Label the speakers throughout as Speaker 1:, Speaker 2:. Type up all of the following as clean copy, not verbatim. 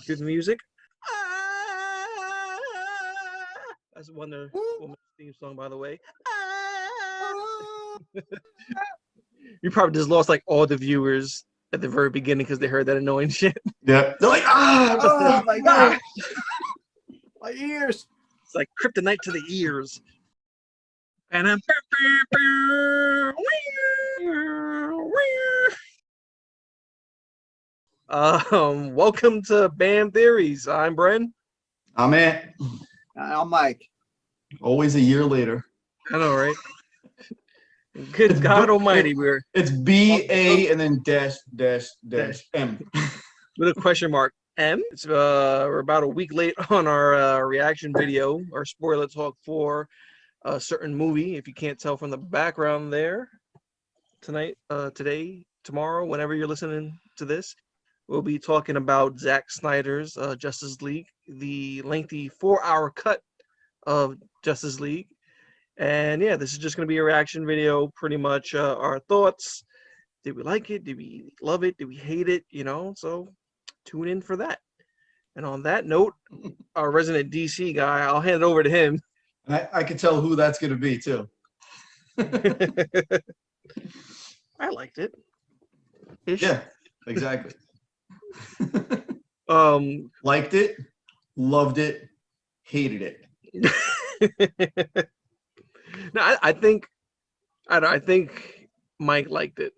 Speaker 1: Cue the music. Ah, that's Wonder Woman theme song, by the way. Ah. You probably just lost like all the viewers at the very beginning because they heard that annoying shit.
Speaker 2: Yeah, they're like,
Speaker 3: Oh my god, my ears!
Speaker 1: It's like kryptonite to the ears. And I'm welcome to Bam Theories. I'm Bren.
Speaker 2: I'm it.
Speaker 3: I'm Mike.
Speaker 2: Always a year later.
Speaker 1: I know, right? Good God Almighty,
Speaker 2: it's B-A and then dash M
Speaker 1: with a question mark. M. It's we're about a week late on our reaction video, our spoiler talk for a certain movie. If you can't tell from the background there, tonight, today, tomorrow, whenever you're listening to this, we'll be talking about Zack Snyder's Justice League, the lengthy 4-hour cut of Justice League. And yeah, this is just going to be a reaction video, pretty much our thoughts. Did we like it? Did we love it? Did we hate it? You know, so tune in for that. And on that note, our resident DC guy, I'll hand it over to him.
Speaker 2: I can tell who that's going to be, too.
Speaker 1: I liked it.
Speaker 2: Yeah, exactly. Liked it, loved it, hated it.
Speaker 1: No, I think Mike liked it.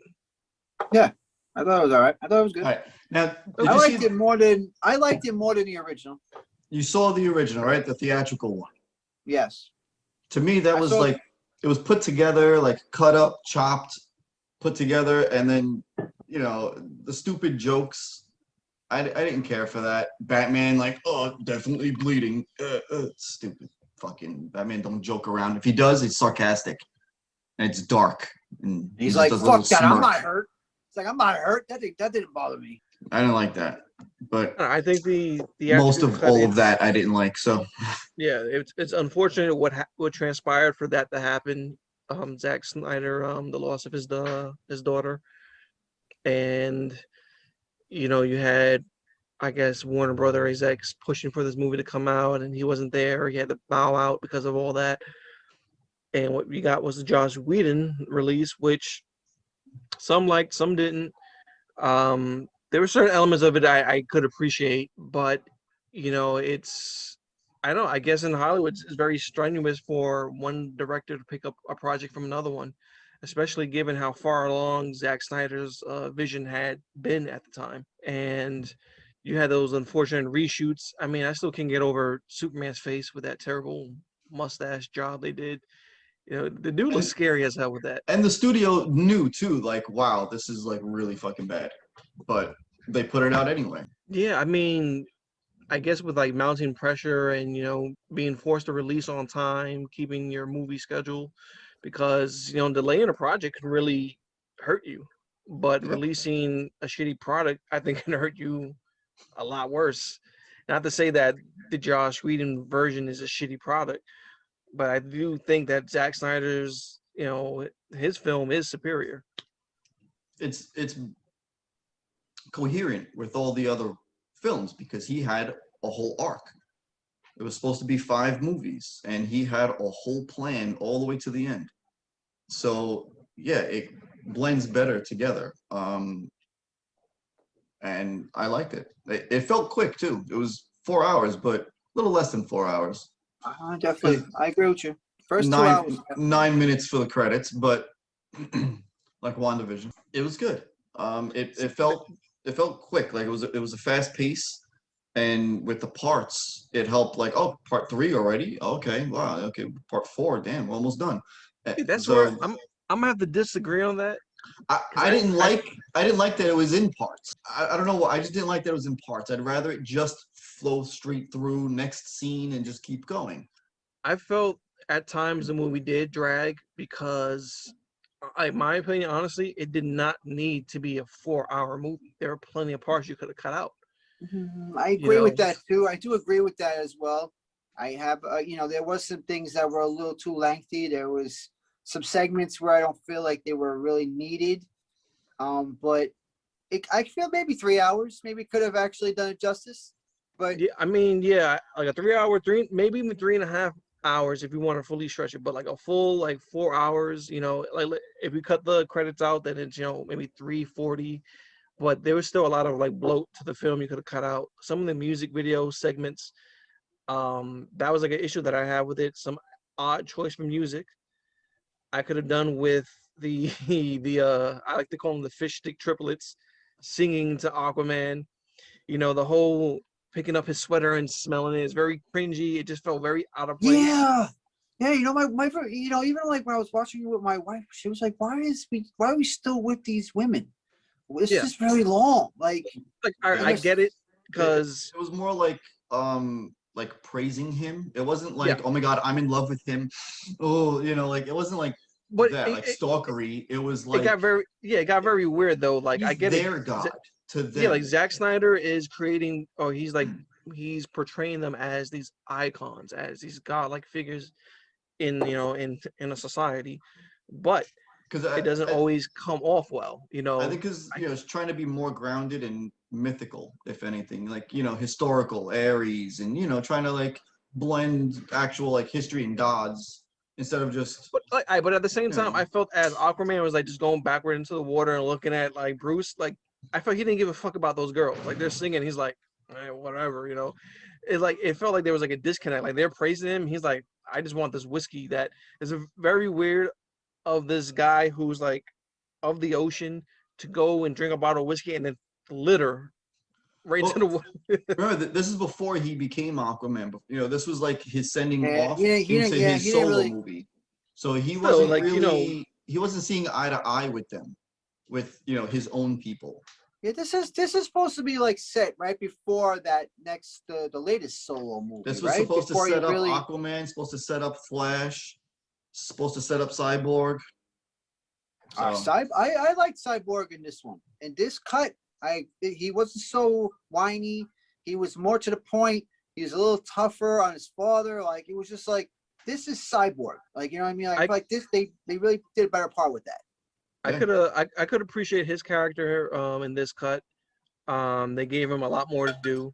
Speaker 3: Yeah, I thought it was all right. I thought it was good.
Speaker 2: All right. Now,
Speaker 3: I liked it more than the original.
Speaker 2: You saw the original, right? The theatrical one.
Speaker 3: Yes.
Speaker 2: To me, that was like, it was put together, like cut up, chopped, put together, and then, you know, the stupid jokes. I didn't care for that. Batman, like, oh, definitely bleeding. Stupid. Fucking Batman don't joke around. If he does, it's sarcastic. And it's dark. And
Speaker 3: he's like, fuck that, I'm not hurt. It's like, I'm not hurt. That didn't bother me.
Speaker 2: I didn't like that. But
Speaker 1: I think the
Speaker 2: most of all of that I didn't like. So
Speaker 1: yeah, it's unfortunate what transpired for that to happen. Zack Snyder, the loss of his daughter, and you know, you had, I guess, Warner Brother execs pushing for this movie to come out, and he wasn't there. He had to bow out because of all that. And what we got was the Joss Whedon release, which some liked, some didn't. There were certain elements of it I could appreciate, but you know, I don't know, I guess in Hollywood it's very strenuous for one director to pick up a project from another one, especially given how far along Zack Snyder's vision had been at the time. And you had those unfortunate reshoots. I mean, I still can't get over Superman's face with that terrible mustache job they did. You know, the dude looks scary as hell with that.
Speaker 2: And the studio knew too, like, wow, this is like really fucking bad. But they put it out anyway.
Speaker 1: Yeah, I mean, I guess with like mounting pressure and, you know, being forced to release on time, keeping your movie schedule, because, you know, delaying a project can really hurt you. But releasing a shitty product, I think, can hurt you a lot worse. Not to say that the Joss Whedon version is a shitty product, but I do think that Zack Snyder's, you know, his film is superior.
Speaker 2: It's coherent with all the other films because he had a whole arc. It was supposed to be 5 movies, and he had a whole plan all the way to the end. So yeah, it blends better together. And I liked it. It felt quick too. It was 4 hours, but a little less than 4 hours.
Speaker 3: Definitely, I agree with you. First 2 hours.
Speaker 2: 9 minutes for the credits, but like WandaVision, it was good. It felt quick. Like it was a fast pace, and with the parts, it helped. Like, oh, part 3 already. Okay, wow. Okay, part 4. Damn, we're almost done.
Speaker 1: That's where I'm gonna have to disagree on that.
Speaker 2: I didn't like that it was in parts. I don't know why. I just didn't like that it was in parts. I'd rather it just flow straight through next scene and just keep going.
Speaker 1: I felt at times the movie did drag because, in my opinion, honestly, it did not need to be a 4-hour movie. There are plenty of parts you could have cut out.
Speaker 3: I agree with that too. I do agree with that as well. I have, you know, there was some things that were a little too lengthy. There was some segments where I don't feel like they were really needed. But I feel maybe 3 hours maybe could have actually done it justice. But
Speaker 1: Yeah, I mean, yeah, like a 3 hour, maybe even 3.5 hours if you want to fully stretch it, but like a full like 4 hours, like if we cut the credits out, then it's maybe 3:40. But there was still a lot of like bloat to the film you could have cut out. Some of the music video segments, that was like an issue that I have with it. Some odd choice for music. I could have done with the the I like to call them the fish stick triplets singing to Aquaman. The whole picking up his sweater and smelling it is very cringy. It just felt very out of place.
Speaker 3: yeah, yeah. My even like when I was watching it with my wife, she was like, why are we still with these women? This
Speaker 1: Yeah,
Speaker 3: is really long. Like,
Speaker 1: I
Speaker 2: Yeah.
Speaker 1: get it
Speaker 2: It,
Speaker 1: because
Speaker 2: it was more like praising him. It wasn't
Speaker 1: yeah,
Speaker 2: like, oh my God, I'm in love with him. Oh, like it wasn't like
Speaker 1: but
Speaker 2: that, like stalkery. It was
Speaker 1: it got
Speaker 2: like
Speaker 1: very weird though. Like I
Speaker 2: he's
Speaker 1: get it.
Speaker 2: their God to
Speaker 1: Yeah, like
Speaker 2: them.
Speaker 1: Zack Snyder is creating, or he's portraying them as these icons, as these godlike figures in a society, but
Speaker 2: Because
Speaker 1: it doesn't always come off well.
Speaker 2: I think because it's trying to be more grounded and mythical, if anything, like historical, Ares, and trying to like blend actual like history and gods instead of just
Speaker 1: but at the same
Speaker 2: you
Speaker 1: time,
Speaker 2: know
Speaker 1: I felt as Aquaman was like just going backward into the water and looking at like Bruce, like I felt he didn't give a fuck about those girls. Like they're singing, he's like, whatever. It felt like there was like a disconnect. Like they're praising him, he's like, I just want this whiskey. That is a very weird of this guy who's like of the ocean to go and drink a bottle of whiskey and then litter right into
Speaker 2: well,
Speaker 1: the water.
Speaker 2: remember this is before he became Aquaman. But this was like his sending
Speaker 3: yeah,
Speaker 2: off into his
Speaker 3: he didn't
Speaker 2: solo
Speaker 3: really.
Speaker 2: movie. So he
Speaker 1: Still,
Speaker 2: wasn't
Speaker 1: like
Speaker 2: really he wasn't seeing eye to eye with them, with his own people.
Speaker 3: Yeah, this is supposed to be like set right before that next the latest solo movie,
Speaker 2: This was
Speaker 3: right?
Speaker 2: supposed to
Speaker 3: Before he
Speaker 2: set up
Speaker 3: really.
Speaker 2: Aquaman, supposed to set up Flash, supposed to set up Cyborg. So
Speaker 3: I liked Cyborg in this one. In this cut, he wasn't so whiny. He was more to the point. He was a little tougher on his father. Like it was just like this is Cyborg. Like you know what I mean? Like, I
Speaker 1: I
Speaker 3: feel like this they really did a better part with that.
Speaker 2: yeah.
Speaker 1: I could appreciate his character in this cut. They gave him a lot more to do.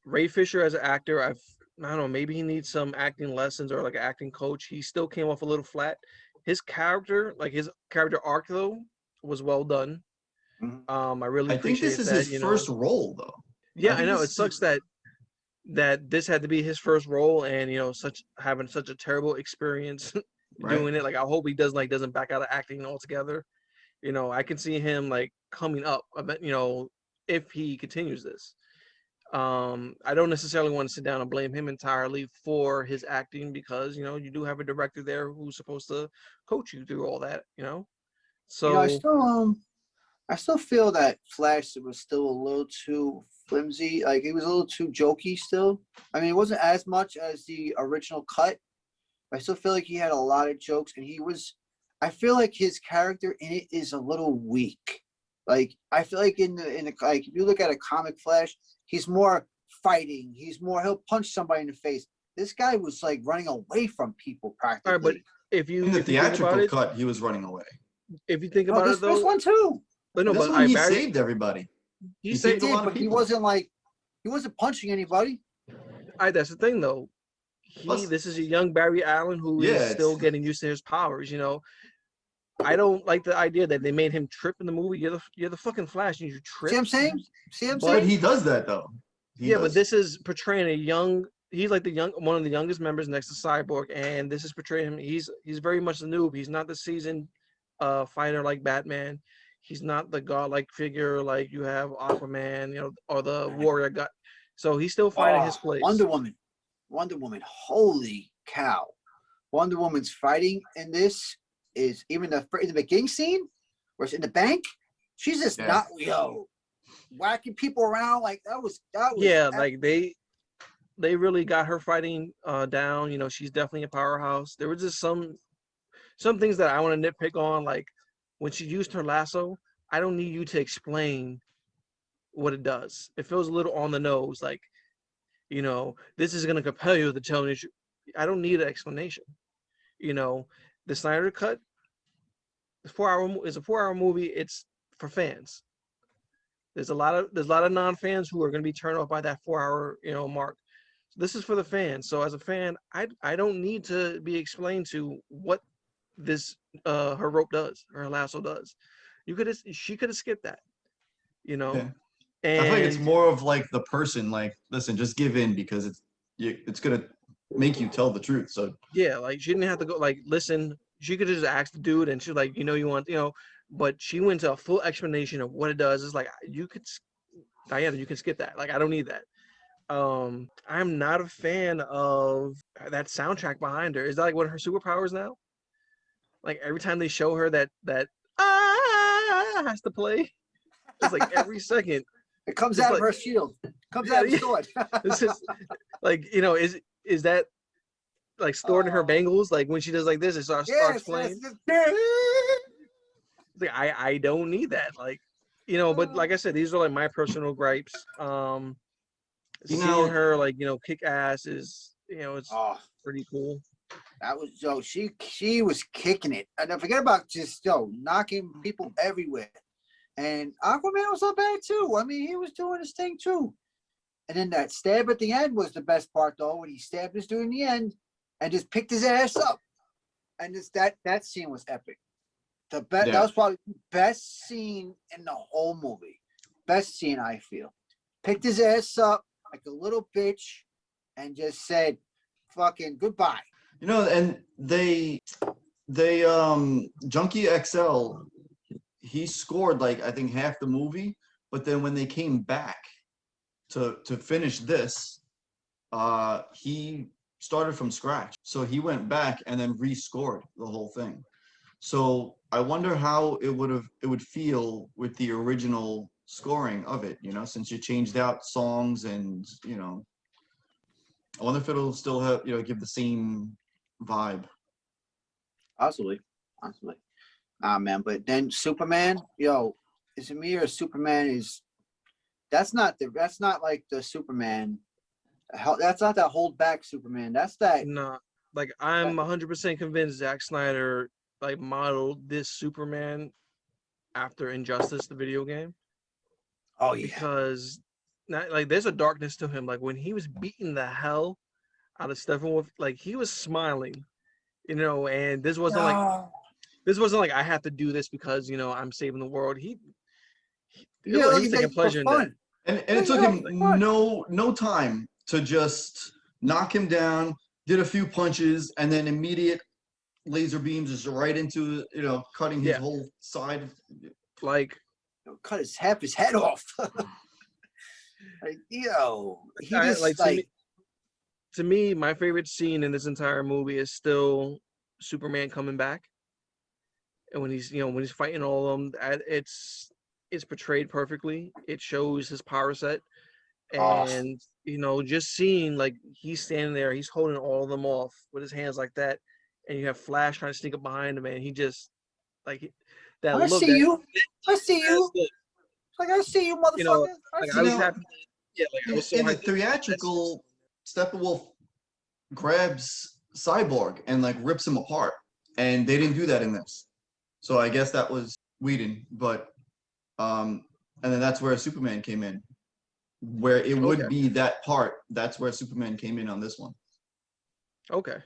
Speaker 1: Ray Fisher as an actor, I don't know, maybe he needs some acting lessons or like an acting coach. He still came off a little flat. His character, like his character arc though, was well done.
Speaker 3: Mhm.
Speaker 1: I really
Speaker 2: I think this
Speaker 1: appreciate
Speaker 2: is
Speaker 1: that,
Speaker 2: his first role though. I
Speaker 1: Yeah, I
Speaker 2: think
Speaker 1: know.
Speaker 2: this
Speaker 1: It
Speaker 2: is
Speaker 1: sucks that this had to be his first role and having such a terrible experience
Speaker 2: right.
Speaker 1: doing it. Like I hope he doesn't back out of acting altogether. I can see him like coming up a bit, if he continues this. I don't necessarily want to sit down and blame him entirely for his acting because you do have a director there who's supposed to coach you through all that.
Speaker 3: You know,
Speaker 1: So
Speaker 3: I still feel that Flash was still a little too flimsy. Like it was a little too jokey still. I mean, it wasn't as much as the original cut. I still feel like he had a lot of jokes, and I feel like his character in it is a little weak. Like I feel like in the like if you look at a comic Flash, he's more fighting. He'll punch somebody in the face. This guy was like running away from people
Speaker 1: all right, but
Speaker 3: practically.
Speaker 1: if you
Speaker 2: In the
Speaker 1: if you think about
Speaker 2: theatrical
Speaker 1: it,
Speaker 2: cut, he was running away.
Speaker 1: if you think
Speaker 3: No,
Speaker 1: about
Speaker 3: this
Speaker 1: it
Speaker 3: this
Speaker 1: though,
Speaker 3: one too.
Speaker 1: but no,
Speaker 2: This
Speaker 1: but
Speaker 2: one
Speaker 1: I
Speaker 2: he
Speaker 1: Barry,
Speaker 2: saved everybody.
Speaker 1: he
Speaker 2: He
Speaker 3: He
Speaker 1: said,
Speaker 2: saved a
Speaker 3: did,
Speaker 2: lot of
Speaker 3: but
Speaker 2: people.
Speaker 3: he wasn't punching anybody.
Speaker 1: that's the thing though.
Speaker 2: Plus,
Speaker 1: This is a young Barry Allen who
Speaker 2: yeah,
Speaker 1: is
Speaker 2: it's
Speaker 1: still getting used to his powers. I don't like the idea that they made him trip in the movie. You're the fucking Flash and you
Speaker 3: See
Speaker 1: trip.
Speaker 3: what I'm saying? See what I'm
Speaker 2: but
Speaker 1: But
Speaker 3: saying?
Speaker 2: he does that though. He
Speaker 1: yeah, but
Speaker 2: does.
Speaker 1: this is portraying a young. He's like one of the youngest members next to Cyborg, and this is portraying him. He's very much a noob. He's not the seasoned fighter like Batman. He's not the godlike figure like you have Aquaman, or the warrior god. So he's still finding
Speaker 3: Oh,
Speaker 1: his place.
Speaker 3: Wonder Woman. Wonder Woman. Holy cow. Wonder Woman's fighting in this is even in the beginning scene where it's in the bank. She's just
Speaker 2: Yeah.
Speaker 3: not whacking people around like that was
Speaker 1: Yeah, like they really got her fighting down. She's definitely a powerhouse. There was just some things that I want to nitpick on, like when she used her lasso. I don't need you to explain what it does. It feels a little on the nose, like this is gonna compel you to tell me. I don't need an explanation. You know, the Snyder Cut, the 4 hour is a 4 hour movie. It's for fans. There's a lot of non-fans who are going to be turned off by that 4 hour, mark. This is for the fans. So as a fan, I don't need to be explained to what this her rope does or her lasso does. She could have skipped that, you know.
Speaker 2: Yeah. I feel like it's
Speaker 1: And
Speaker 2: more of like the person, like, listen, just give in because it's gonna make you tell the truth. So
Speaker 1: yeah, like she didn't have to go like listen. She could have just asked the dude, and she's like, you want, but she went to a full explanation of what it does. It's like Diana, you can skip that. Like I don't need that. I'm not a fan of that soundtrack behind her. Is that like one of her superpowers now? Like every time they show her that has to play, it's like every second.
Speaker 3: It comes
Speaker 1: It's
Speaker 3: out of
Speaker 1: like
Speaker 3: her shield. Comes
Speaker 1: yeah,
Speaker 3: out of
Speaker 1: yeah.
Speaker 3: the sword.
Speaker 1: This is like is that like stored in her
Speaker 3: Oh,
Speaker 1: bangles? Like when she does like this, it starts
Speaker 3: yes, yes.
Speaker 1: playing. Like I don't need that. Like but like I said, these are like my personal gripes.
Speaker 2: you
Speaker 1: Seeing
Speaker 2: know,
Speaker 1: her like kick ass is it's
Speaker 3: Oh,
Speaker 1: pretty cool.
Speaker 3: that was she was kicking it. And don't forget about just knocking people everywhere. And Aquaman was not bad too. I mean, he was doing his thing too. And then that stab at the end was the best part though, when he stabbed this dude in the end and just picked his ass up. And that scene was epic. That
Speaker 2: yeah.
Speaker 3: was probably the best scene in the whole movie. Best scene, I feel. Picked his ass up like a little bitch and just said fucking goodbye.
Speaker 2: And they Junkie XL, he scored like I think half the movie, but then when they came back to finish this, he started from scratch. So he went back and then rescored the whole thing. So I wonder how it would feel with the original scoring of it, since you changed out songs and, I wonder if it'll still have, give the same vibe.
Speaker 3: Possibly. Possibly. Nah, man. But then Superman, is it me or Superman is that's not like the Superman. That's not that hold back Superman. That's that.
Speaker 1: No, like I'm 100% convinced Zack Snyder like modeled this Superman after Injustice, the video game,
Speaker 3: Oh yeah.
Speaker 1: because not, like there's a darkness to him. Like when he was beating the hell out of Steppenwolf, like he was smiling, and
Speaker 3: No.
Speaker 1: this wasn't like I have to do this because I'm saving the world. It
Speaker 3: Yeah,
Speaker 1: look,
Speaker 3: look,
Speaker 1: he's
Speaker 3: he's
Speaker 1: taking
Speaker 3: like for
Speaker 1: pleasure in that.
Speaker 3: fun.
Speaker 2: And
Speaker 3: Yeah,
Speaker 2: it took
Speaker 3: yeah,
Speaker 2: him
Speaker 3: for fun.
Speaker 2: no time to just knock him down, did a few punches, and then immediate laser beams just right into, cutting his
Speaker 1: Yeah,
Speaker 2: whole side.
Speaker 1: like
Speaker 3: Cut half his head off. Like, he
Speaker 1: I
Speaker 3: just
Speaker 1: like to me, my favorite scene in this entire movie is still Superman coming back, and when he's fighting all of them, it's portrayed perfectly. It shows his power set,
Speaker 3: oh,
Speaker 1: and just seeing like he's standing there, he's holding all of them off with his hands like that, and you have Flash trying to sneak up behind him, and he just like that
Speaker 3: I
Speaker 1: look,
Speaker 3: see you. I see you.
Speaker 1: look,
Speaker 3: Like I see you,
Speaker 1: you know,
Speaker 3: motherfucker. I
Speaker 1: like
Speaker 3: see
Speaker 1: I
Speaker 2: You
Speaker 1: was
Speaker 3: you.
Speaker 2: know,
Speaker 1: happy. Yeah, like I was so
Speaker 2: in the
Speaker 1: hyped.
Speaker 2: theatrical, Steppenwolf grabs Cyborg and like rips him apart, and they didn't do that in this. So I guess that was Whedon, but and then that's where Superman came in, where it
Speaker 1: Okay,
Speaker 2: would be that part. That's where Superman came in on this one.
Speaker 1: okay.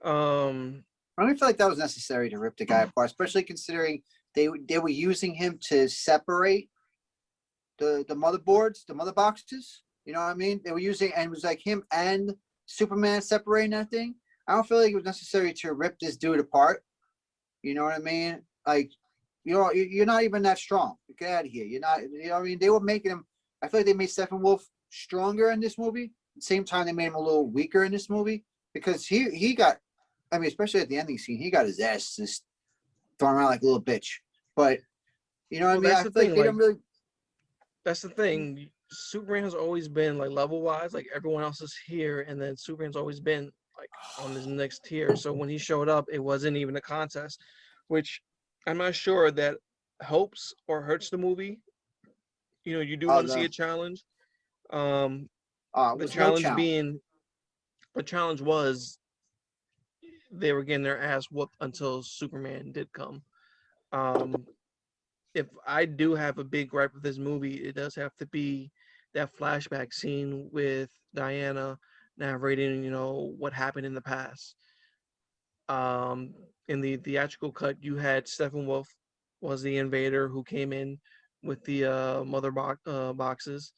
Speaker 1: Um,
Speaker 3: I don't feel like that was necessary to rip the guy apart, especially considering they were using him to separate the motherboards, the mother boxes. You know what I mean? They were using, and it was like him and Superman separating that thing. I don't feel like it was necessary to rip this dude apart. You know what I mean? Like, you're not even that strong. Get out of here. You're not. You know what I mean? They were making him. I feel like they made Steppenwolf stronger in this movie. At the same time, they made him a little weaker in this movie because he got. I mean, especially at the ending scene, he got his ass just thrown around like a little bitch. But you know what I
Speaker 1: well,
Speaker 3: mean?
Speaker 1: that's
Speaker 3: I
Speaker 1: the
Speaker 3: feel like
Speaker 1: thing.
Speaker 3: they
Speaker 1: Like
Speaker 3: don't really.
Speaker 1: that's the thing. Superman has always been like level wise, like everyone else is here, and then Superman's always been like on this next tier. So when he showed up, it wasn't even a contest, which I'm not sure that helps or hurts the movie. You do
Speaker 3: Oh
Speaker 1: want to see
Speaker 3: no.
Speaker 1: a challenge. Um,
Speaker 3: It
Speaker 1: the
Speaker 3: was no
Speaker 1: challenge
Speaker 3: challenge.
Speaker 1: being the challenge was they were getting their ass whooped until Superman did come. Um, if I do have a big gripe with this movie, it does have to be that flashback scene with Diana narrating, what happened in the past. Um, in the theatrical cut, you had Steppenwolf was the invader who came in with the boxes,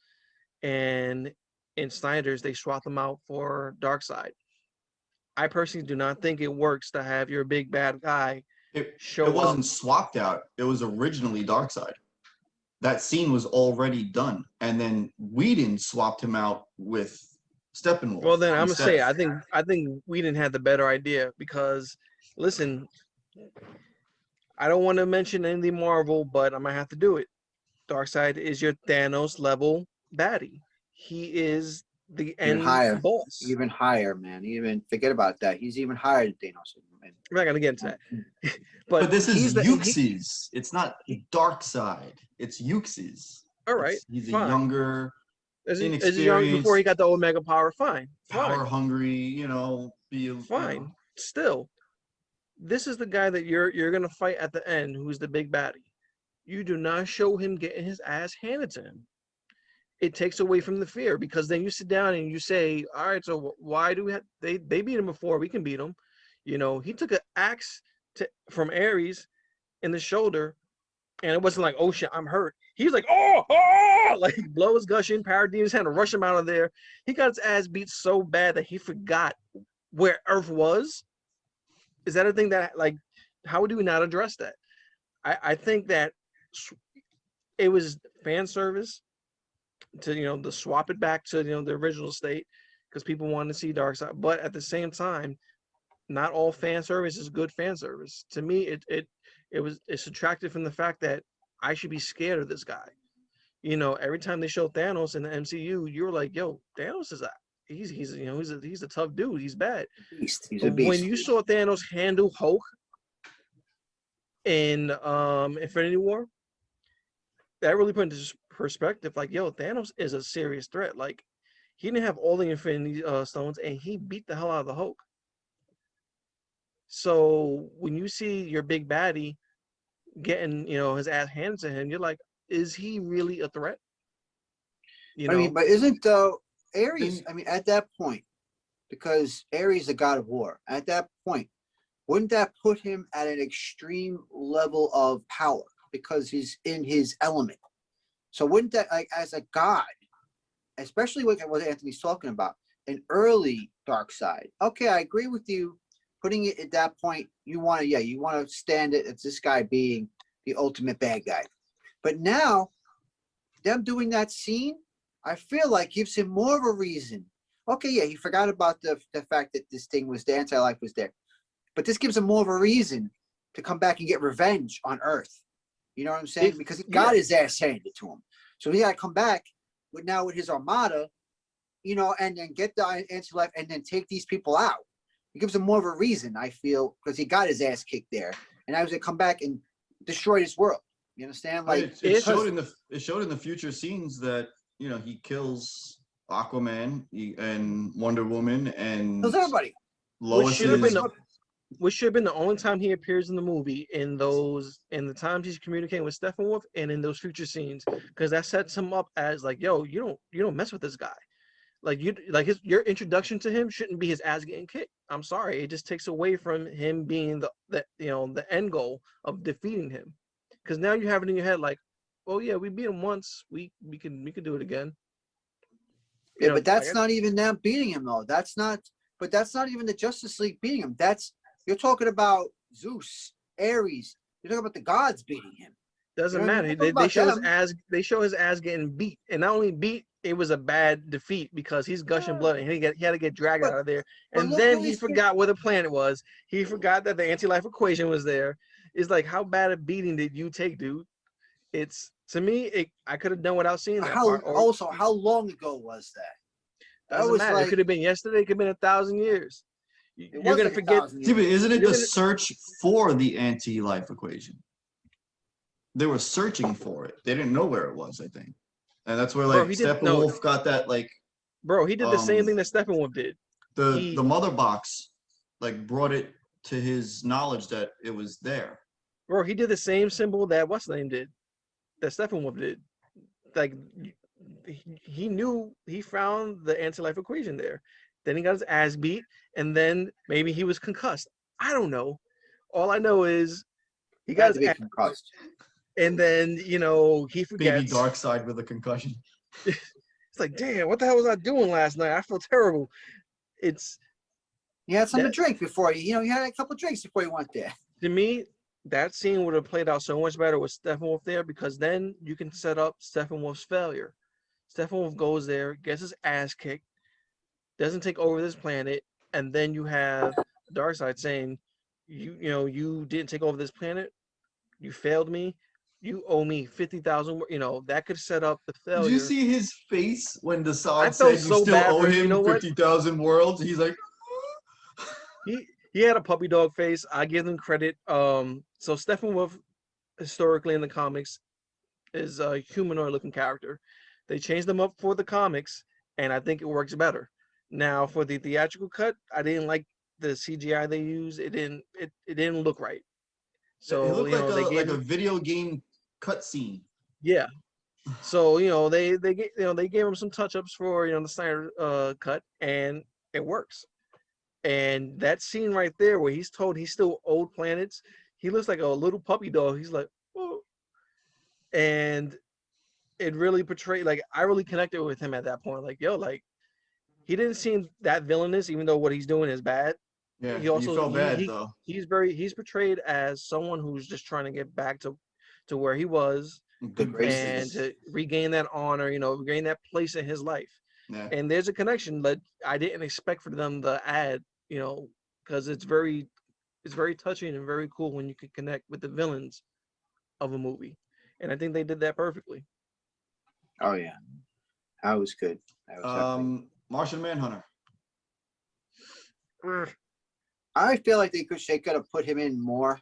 Speaker 1: and in Snyder's they swapped them out for Darkseid. I personally do not think it works to have your big bad guy
Speaker 2: It
Speaker 1: show up.
Speaker 2: wasn't swapped out. It was originally Darkseid. That scene was already done, and then Whedon swapped him out with
Speaker 1: Well,
Speaker 2: Steppenwolf
Speaker 1: then I'm gonna
Speaker 2: instead.
Speaker 1: say I think we didn't have the better idea because, listen, I don't want to mention anything Marvel, but I'm gonna have to do it. Darkseid is your Thanos level baddie. He is the
Speaker 3: Even
Speaker 1: end
Speaker 3: higher.
Speaker 1: boss.
Speaker 3: Even higher, man. Even forget about that. He's even higher than Thanos.
Speaker 1: We're not gonna get into that,
Speaker 2: But this
Speaker 1: he's
Speaker 2: is Euxes. It's not Darkseid. It's Euxes.
Speaker 1: All right,
Speaker 2: He's a
Speaker 1: fine.
Speaker 2: younger,
Speaker 1: As a young
Speaker 2: inexperienced,
Speaker 1: before he got the Omega power. Fine.
Speaker 2: power hungry.
Speaker 1: Fine. Still, this is the guy that you're gonna fight at the end, who's the big baddie. You do not show him getting his ass handed to him. It takes away from the fear because then you sit down and you say, all right, so why do we have they beat him before, we can beat him. He took an axe from Ares in the shoulder, and it wasn't like, oh shit, I'm hurt. He's like, oh, like blood was gushing. Parademons had to rush him out of there. He got his ass beat so bad that he forgot where Earth was. Is that a thing that, like, how do we not address that? I think that it was fan service to swap it back to the original state because people wanted to see Darkseid, but at the same time, not all fan service is good fan service. To me, it's attractive from the fact that I should be scared of this guy. Every time they show Thanos in the MCU, you're like, yo, Thanos is he's a tough dude. He's bad.
Speaker 3: Beast. He's a beast.
Speaker 1: When you saw Thanos handle Hulk in Infinity War, that really put into perspective, like, yo, Thanos is a serious threat. Like, he didn't have all the Infinity Stones, and he beat the hell out of the Hulk. So when you see your big baddie getting, his ass handed to him, you're like, is he really a threat?
Speaker 3: I mean, but isn't Ares? I mean, at that point, because Ares is the god of war. At that point, wouldn't that put him at an extreme level of power because he's in his element? So wouldn't that, like, as a god, especially what Anthony's talking about, an early Darkseid? Okay, I agree with you. Putting it at that point, you want to stand it as this guy being the ultimate bad guy. But now, them doing that scene, I feel like gives him more of a reason. Okay, yeah, he forgot about the fact that this thing was, the anti-life was there. But this gives him more of a reason to come back and get revenge on Earth. You know what I'm saying? Because he got his ass handed to him. So he got to come back with his armada, and then get the anti-life and then take these people out. It gives him more of a reason, I feel, because he got his ass kicked there. And I was going to come back and destroy this world. You understand? Like,
Speaker 2: it showed in the future scenes that, he kills Aquaman and Wonder Woman and
Speaker 3: kills everybody.
Speaker 2: Lois.
Speaker 1: Which should have been the only time he appears in the movie, in the times he's communicating with Steppenwolf and in those future scenes, because that sets him up as like, yo, you don't mess with this guy. Like, your introduction to him shouldn't be his ass getting kicked. I'm sorry, it just takes away from him being the end goal of defeating him. Because now you have it in your head like, oh yeah, we beat him once, we can do it again.
Speaker 3: Yeah, but that's not even them beating him though. That's not even the Justice League beating him. You're talking about Zeus, Ares. You're talking about the gods beating him.
Speaker 1: Doesn't matter. They show his ass getting beat, and not only beat, it was a bad defeat because he's gushing blood and he had to get dragged out of there. And then he forgot where the planet was. He forgot that the anti-life equation was there. It's like, how bad a beating did you take, dude? It's, to me, I could have done without seeing that part.
Speaker 3: Also, how long ago was that?
Speaker 1: Doesn't matter. Like, it could have been yesterday. It could have been 1,000 years. You're gonna forget.
Speaker 2: See, but isn't it the search for the anti-life equation? They were searching for it. They didn't know where it was, I think. And that's where, like, Steppenwolf got that, like...
Speaker 1: Bro, he did the same thing that Steppenwolf did.
Speaker 2: The mother box, like, brought it to his knowledge that it was there.
Speaker 1: Bro, he did the same symbol that what's-name did. that Steppenwolf did. Like he knew he found the anti-life equation there. Then he got his ass beat, and then maybe he was concussed. I don't know. All I know is he
Speaker 3: He had
Speaker 1: got
Speaker 3: to
Speaker 1: his
Speaker 3: be
Speaker 1: ass,
Speaker 3: concussed.
Speaker 1: and then he
Speaker 2: Baby
Speaker 1: forgets.
Speaker 2: Darkseid with a concussion.
Speaker 1: It's like, damn, what the hell was I doing last night? I feel terrible. It's
Speaker 3: He had some to
Speaker 1: that
Speaker 3: drink before he had a couple drinks before he went there.
Speaker 1: to me. That scene would have played out so much better with Steppenwolf there because then you can set up Steppenwolf's failure. Steppenwolf goes there, gets his ass kicked, doesn't take over this planet, and then you have Darkseid saying, you didn't take over this planet, you failed me, you owe me 50,000. That could set up the
Speaker 2: Did you
Speaker 1: failure.
Speaker 2: see his face when
Speaker 1: I
Speaker 2: Desaad
Speaker 1: felt
Speaker 2: said you
Speaker 1: so
Speaker 2: still
Speaker 1: bad
Speaker 2: owe
Speaker 1: for him. You know
Speaker 2: him
Speaker 1: what?
Speaker 2: 50,000 worlds? He's like,
Speaker 1: He had a puppy dog face. I give him credit. So Steppenwolf, historically in the comics, is a humanoid looking character. They changed them up for the comics, and I think it works better. Now for the theatrical cut, I didn't like the CGI they used. It didn't look right.
Speaker 2: it
Speaker 1: So
Speaker 2: looked like
Speaker 1: they gave
Speaker 2: a
Speaker 1: him,
Speaker 2: video game cutscene.
Speaker 1: yeah. So they gave him some touch ups for the Snyder cut, and it works. And that scene right there where he's told he's still owed planets, he looks like a little puppy dog. He's like, oh, and it really portrayed, like, I really connected with him at that point. Like, yo, like, he didn't seem that villainous, even though what he's doing is bad.
Speaker 2: Yeah,
Speaker 1: He
Speaker 2: but you
Speaker 1: also
Speaker 2: felt bad though.
Speaker 1: he's portrayed as someone who's just trying to get back to where he was
Speaker 2: Good
Speaker 1: and
Speaker 2: graces.
Speaker 1: to regain that honor, regain that place in his life.
Speaker 2: Yeah.
Speaker 1: And there's a connection that I didn't expect for them to add, because it's very touching and very cool when you can connect with the villains of a movie. And I think they did that perfectly.
Speaker 3: Oh yeah, that was good. That was definitely.
Speaker 2: Martian Manhunter.
Speaker 3: I feel like they could have put him in more.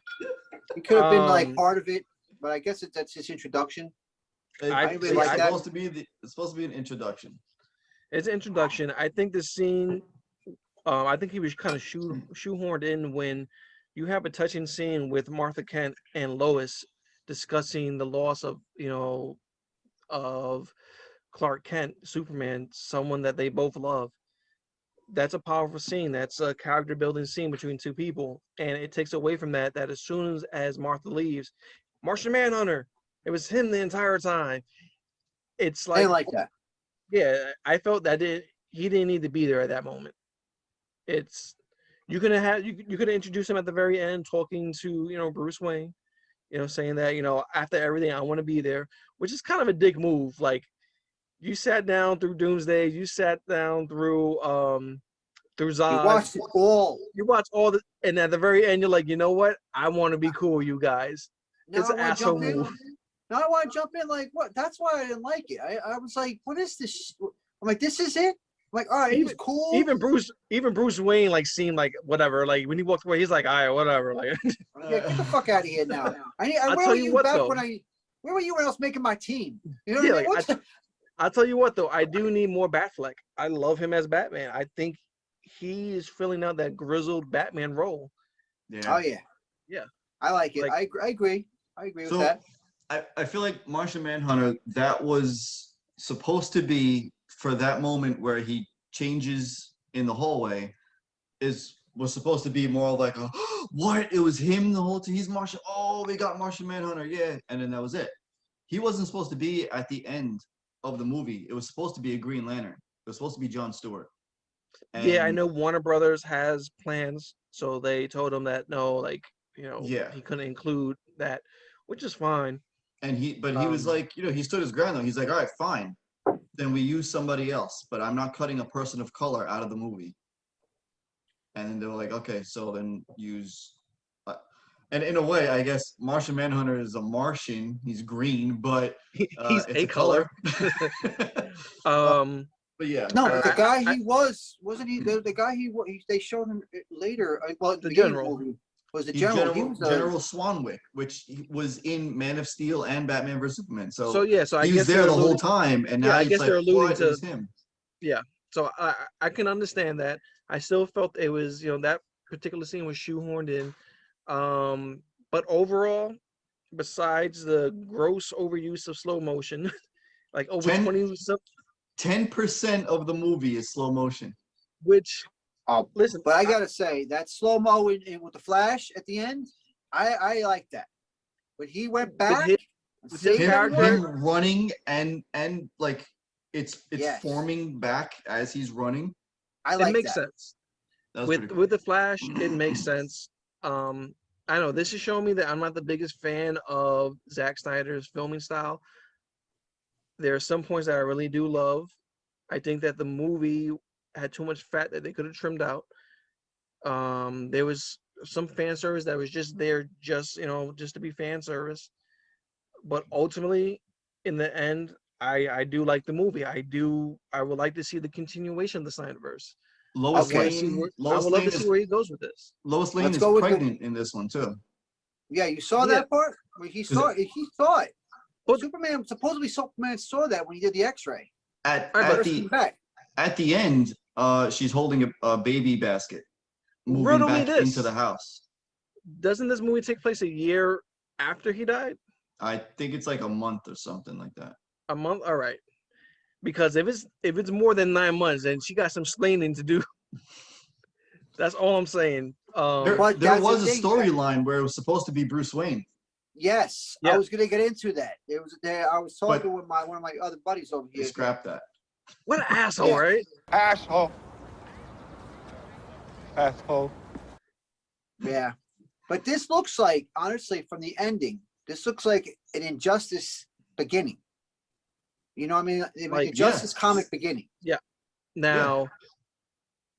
Speaker 3: He could have been like part of it, but I guess that's his introduction.
Speaker 1: I
Speaker 3: really
Speaker 1: see.
Speaker 3: like that.
Speaker 2: It's supposed to be an introduction.
Speaker 1: It's an introduction. I think the scene. I think he was kind of shoehorned in when you have a touching scene with Martha Kent and Lois discussing the loss of Clark Kent, Superman, someone that they both love. That's a powerful scene. That's a character building scene between two people, and it takes away from that. That as soon as Martha leaves, Martian Manhunter, it was him the entire time. It's
Speaker 3: I
Speaker 1: like,
Speaker 3: didn't like that.
Speaker 1: yeah, I felt that he didn't need to be there at that moment. It's you could introduce him at the very end, talking to Bruce Wayne, saying that after everything I want to be there, which is kind of a dick move. Like, you sat down through Doomsday, you sat down through
Speaker 3: He
Speaker 1: Zod,
Speaker 3: watched it all.
Speaker 1: you watch all the, and at the very end you're like, you know what? I want to be cool with you guys.
Speaker 3: Now
Speaker 1: It's
Speaker 3: I
Speaker 1: an
Speaker 3: want to
Speaker 1: asshole
Speaker 3: jump in.
Speaker 1: move.
Speaker 3: Now I want to jump in. Like what? That's why I didn't like it. I was like, what is this? I'm like, this is it. I'm like, all right, he's cool.
Speaker 1: Even Bruce Wayne like seemed like whatever. Like when he walked away, he's like, all right, whatever. Like,
Speaker 3: Yeah, get the fuck out of here now.
Speaker 1: I'll
Speaker 3: Where
Speaker 1: tell
Speaker 3: were
Speaker 1: you
Speaker 3: you
Speaker 1: what,
Speaker 3: back
Speaker 1: though.
Speaker 3: where were you when I was making my team? You know
Speaker 1: Yeah,
Speaker 3: what I mean?
Speaker 1: like, I'll tell you what though, I do need more Batfleck. I love him as Batman. I think he is filling out that grizzled Batman role.
Speaker 2: Yeah.
Speaker 3: Oh yeah.
Speaker 1: Yeah.
Speaker 3: I like it.
Speaker 1: Like,
Speaker 3: I agree. I agree with
Speaker 2: So
Speaker 3: that.
Speaker 2: I feel like Martian Manhunter, that was supposed to be for that moment where he changes in the hallway, was supposed to be more like a what? It was him the whole time. He's Martian. Oh, we got Martian Manhunter, yeah. And then that was it. He wasn't supposed to be at the end of the movie. It was supposed to be a Green Lantern. It was supposed to be John Stewart.
Speaker 1: yeah, I
Speaker 2: And
Speaker 1: know Warner Brothers has plans, so they told him that no, like,
Speaker 2: yeah,
Speaker 1: he couldn't include that, which is fine.
Speaker 2: and he was like, he stood his ground though. He's like, all right, fine. Then we use somebody else, but I'm not cutting a person of color out of the movie. And then they were like, okay, so then use. And in a way, I guess Martian Manhunter is a Martian. He's green, but
Speaker 1: He's
Speaker 2: it's
Speaker 1: a
Speaker 2: a color.
Speaker 1: Um,
Speaker 2: But yeah,
Speaker 3: No, but the guy
Speaker 1: I
Speaker 3: he wasn't he the guy they showed him later. Well, at the
Speaker 1: the
Speaker 3: beginning of the
Speaker 1: general.
Speaker 3: movie was the
Speaker 2: he's
Speaker 3: general. He
Speaker 2: General
Speaker 3: was
Speaker 2: General Swanwick, which was in Man of Steel and Batman vs Superman.
Speaker 1: So
Speaker 2: So
Speaker 1: yeah, so I
Speaker 2: he was
Speaker 1: guess
Speaker 2: there
Speaker 1: they're
Speaker 2: the whole
Speaker 1: alluding.
Speaker 2: time, and
Speaker 1: Yeah,
Speaker 2: now
Speaker 1: I
Speaker 2: it's
Speaker 1: guess
Speaker 2: like,
Speaker 1: they're alluding
Speaker 2: what? It
Speaker 1: to.
Speaker 2: was him.
Speaker 1: Yeah, so I can understand that. I still felt it was that particular scene was shoehorned in. But overall, besides the gross overuse of slow motion, like over
Speaker 2: 10
Speaker 1: 20 some,
Speaker 2: 10% of the movie is slow motion.
Speaker 1: which
Speaker 3: Oh,
Speaker 1: listen,
Speaker 3: but I gotta say that slow mo with the flash at the end, I like that. When he went
Speaker 1: with
Speaker 3: back
Speaker 1: his
Speaker 3: and
Speaker 1: with his
Speaker 3: saved
Speaker 2: Him,
Speaker 1: character,
Speaker 3: everyone,
Speaker 2: him running and like it's
Speaker 3: yes,
Speaker 2: forming back as he's running.
Speaker 3: I
Speaker 1: it
Speaker 3: like
Speaker 1: makes
Speaker 3: that.
Speaker 1: sense.
Speaker 2: That was
Speaker 1: With
Speaker 2: pretty
Speaker 1: with
Speaker 2: cool.
Speaker 1: the Flash, it makes sense. I know this is showing me that I'm not the biggest fan of Zack Snyder's filming style. There are some points that I really do love. I think that the movie had too much fat that they could have trimmed out. There was some fan service that was just there, just just to be fan service. But ultimately, in the end, I do like the movie. I would like to see the continuation of the Snyderverse. I
Speaker 2: Lois
Speaker 1: want to
Speaker 3: Okay,
Speaker 1: see
Speaker 2: Lane,
Speaker 1: where I would love to see where he goes with this.
Speaker 2: Lois Lane
Speaker 3: let's
Speaker 2: is
Speaker 3: go with the.
Speaker 2: pregnant in this one too.
Speaker 3: Yeah, you saw
Speaker 1: Yeah,
Speaker 3: that part where he
Speaker 2: 'Cause
Speaker 3: saw it. He saw it.
Speaker 1: but
Speaker 3: Superman saw that when he did the X-ray.
Speaker 2: At
Speaker 1: all right,
Speaker 3: He
Speaker 1: but
Speaker 2: at
Speaker 3: first came
Speaker 2: the
Speaker 3: back.
Speaker 2: at the end, she's holding a baby basket, moving
Speaker 1: riddle me
Speaker 2: back into the
Speaker 1: this:
Speaker 2: house.
Speaker 1: doesn't this movie take place a year after he died?
Speaker 2: I think it's like a month or something like that.
Speaker 1: A month? All right. Because if it's more than 9 months, then she got some explaining to do. That's all I'm saying.
Speaker 3: But
Speaker 2: There
Speaker 3: that's the
Speaker 2: was a
Speaker 3: thing.
Speaker 2: storyline where it was supposed to be Bruce Wayne,
Speaker 3: Yes, I
Speaker 1: Yeah.
Speaker 3: was gonna get into that. It was there. I was
Speaker 2: but
Speaker 3: talking with one of my other buddies over
Speaker 2: they
Speaker 3: here.
Speaker 2: scrapped that.
Speaker 1: What an asshole,
Speaker 3: Yeah,
Speaker 1: right?
Speaker 4: Asshole. Asshole.
Speaker 3: yeah. But this looks like, honestly, from the ending, this looks like an Injustice beginning. You know what I mean?
Speaker 1: Like,
Speaker 3: Injustice
Speaker 2: Yeah,
Speaker 3: comic beginning.
Speaker 1: yeah.
Speaker 2: yeah.
Speaker 1: Now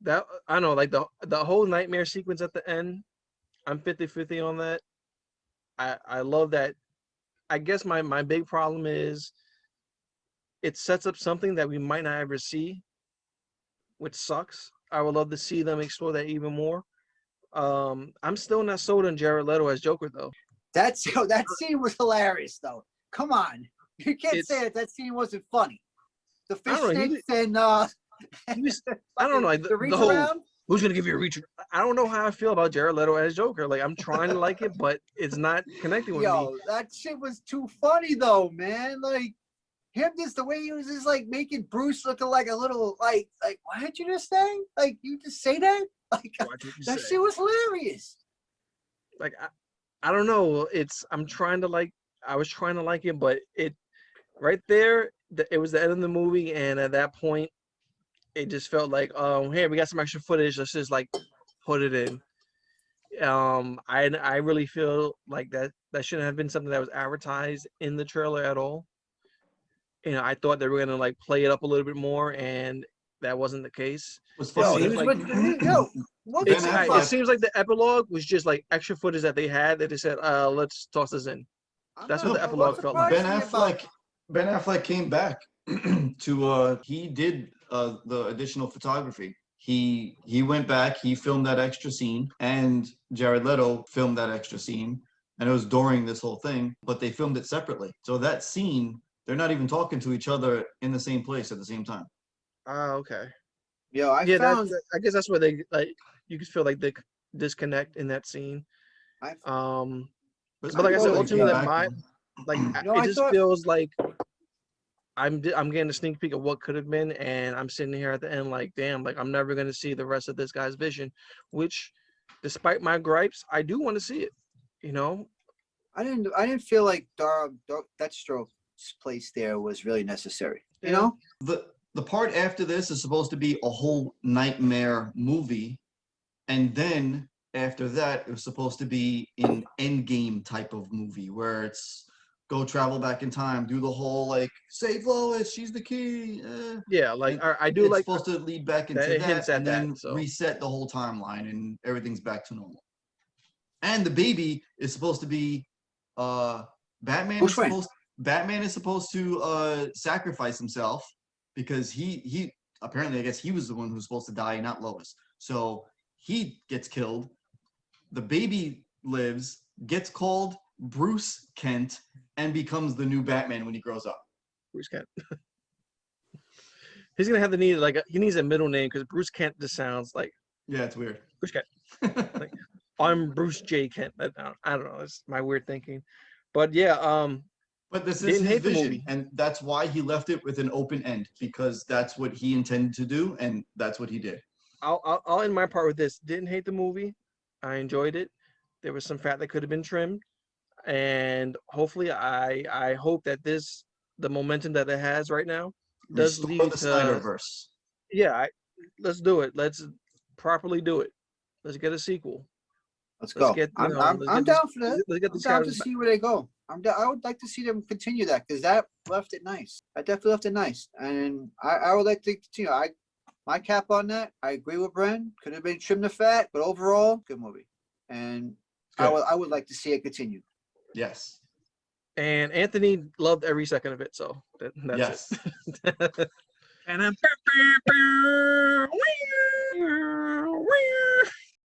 Speaker 1: that I know, like the whole nightmare sequence at the end, I'm 50-50 on that. I love that. I guess my big problem is it sets up something that we might not ever see, which sucks. I would love to see them explore that even more. I'm still not sold on Jared Leto as Joker though.
Speaker 3: That scene was hilarious, though. Come on, you can't say
Speaker 1: It's
Speaker 3: that scene wasn't funny. The
Speaker 1: I
Speaker 3: fish
Speaker 1: don't know.
Speaker 3: sticks and
Speaker 1: He was I don't know, like
Speaker 3: the
Speaker 1: the
Speaker 3: reach
Speaker 1: whole
Speaker 3: around.
Speaker 1: who's gonna give you a reach. I don't know how I feel about Jared Leto as Joker. Like I'm trying to like it, but it's not connecting with me.
Speaker 3: Yo, that shit was too funny though, man. Like him, just the way he was just like making Bruce looking like a little like what did you just say? Like you just say that? Like
Speaker 1: Watch what you
Speaker 3: that
Speaker 1: say.
Speaker 3: shit was hilarious.
Speaker 1: Like I don't know. I'm trying to like. I was trying to like it, but it right there. It was the end of the movie, and at that point, it just felt like, hey, we got some extra footage. Let's just like put it in. I really feel like that shouldn't have been something that was advertised in the trailer at all. I thought they were gonna like play it up a little bit more, and that wasn't the case.
Speaker 2: What's
Speaker 1: It
Speaker 3: Yo,
Speaker 2: funny
Speaker 3: he
Speaker 1: seems
Speaker 3: was
Speaker 1: like
Speaker 3: with yo. What
Speaker 2: Ben
Speaker 3: was
Speaker 1: it
Speaker 2: Affleck,
Speaker 1: seems like the epilogue was just like extra footage that they had that they said, let's toss this in.
Speaker 3: I'm
Speaker 1: That's what
Speaker 3: not.
Speaker 1: the
Speaker 2: no,
Speaker 3: What
Speaker 1: epilogue felt like.
Speaker 2: Ben
Speaker 3: surprised me about
Speaker 2: Affleck, Ben Affleck came back to he did the additional photography. He went back, he filmed that extra scene, and Jared Leto filmed that extra scene, and it was during this whole thing, but they filmed it separately. So that scene, they're not even talking to each other in the same place at the same time.
Speaker 1: Ah, okay.
Speaker 3: yo, I
Speaker 1: Yeah,
Speaker 3: found
Speaker 1: I guess that's where they like you could feel like the disconnect in that scene.
Speaker 3: I
Speaker 1: Um,
Speaker 2: But it's
Speaker 1: but like
Speaker 2: pretty
Speaker 1: I
Speaker 2: cool
Speaker 1: said,
Speaker 2: that he came
Speaker 1: ultimately,
Speaker 2: back.
Speaker 1: it
Speaker 3: I
Speaker 1: just
Speaker 3: thought
Speaker 1: feels like I'm getting a sneak peek of what could have been, and I'm sitting here at the end like, damn, like I'm never gonna see the rest of this guy's vision, which, despite my gripes, I do want to see it. You know,
Speaker 3: I didn't feel like that stroke's place there was really necessary. You
Speaker 1: Yeah.
Speaker 3: know?
Speaker 2: The part after this is supposed to be a whole nightmare movie, and then after that it was supposed to be an endgame type of movie where it's go travel back in time, do the whole like save Lois, she's the key.
Speaker 1: yeah, like
Speaker 2: And
Speaker 1: I do
Speaker 2: it's
Speaker 1: like
Speaker 2: supposed to lead back
Speaker 1: that
Speaker 2: into
Speaker 1: it
Speaker 2: that
Speaker 1: hints at
Speaker 2: and
Speaker 1: that.
Speaker 2: then
Speaker 1: So
Speaker 2: reset the whole timeline and everything's back to normal. And the baby is supposed to be uh Batman
Speaker 3: Bruce
Speaker 2: is
Speaker 3: Wayne.
Speaker 2: supposed Batman is supposed to sacrifice himself because he apparently I guess he was the one who's supposed to die, not Lois. So he gets killed. The baby lives, gets called Bruce Kent, and becomes the new Batman when he grows up.
Speaker 1: Bruce Kent. He's gonna have to need he needs a middle name because Bruce Kent just sounds like
Speaker 2: Yeah, it's weird.
Speaker 1: Bruce Kent. Like I'm Bruce J. Kent. I don't know. It's my weird thinking. But yeah,
Speaker 2: But this is
Speaker 1: didn't
Speaker 2: his
Speaker 1: hate the
Speaker 2: vision,
Speaker 1: movie.
Speaker 2: and that's why he left it with an open end, because that's what he intended to do, and that's what he did.
Speaker 1: I'll end my part with this. Didn't hate the movie. I enjoyed it. There was some fat that could have been trimmed, and hopefully, I hope that the momentum that it has right now does
Speaker 2: Restore
Speaker 1: lead
Speaker 2: the
Speaker 1: to
Speaker 2: Snyderverse.
Speaker 1: yeah. Let's do it. Let's properly do it. Let's get a sequel.
Speaker 3: Let's
Speaker 1: Let's
Speaker 3: go.
Speaker 1: get let's
Speaker 3: I'm
Speaker 1: get this
Speaker 3: down for that.
Speaker 1: let's get
Speaker 3: I'm
Speaker 1: these
Speaker 3: down to
Speaker 1: characters back.
Speaker 3: see where they go. I would like to see them continue that because that left it nice. I definitely left it nice, and I would like to continue. My cap on that. I agree with Bren. Could have been trimmed the fat, but overall, good movie, and
Speaker 2: Good.
Speaker 3: I would like to see it continue.
Speaker 2: Yes.
Speaker 1: And Anthony loved every second of it, so that's
Speaker 2: Yes.
Speaker 1: it. And then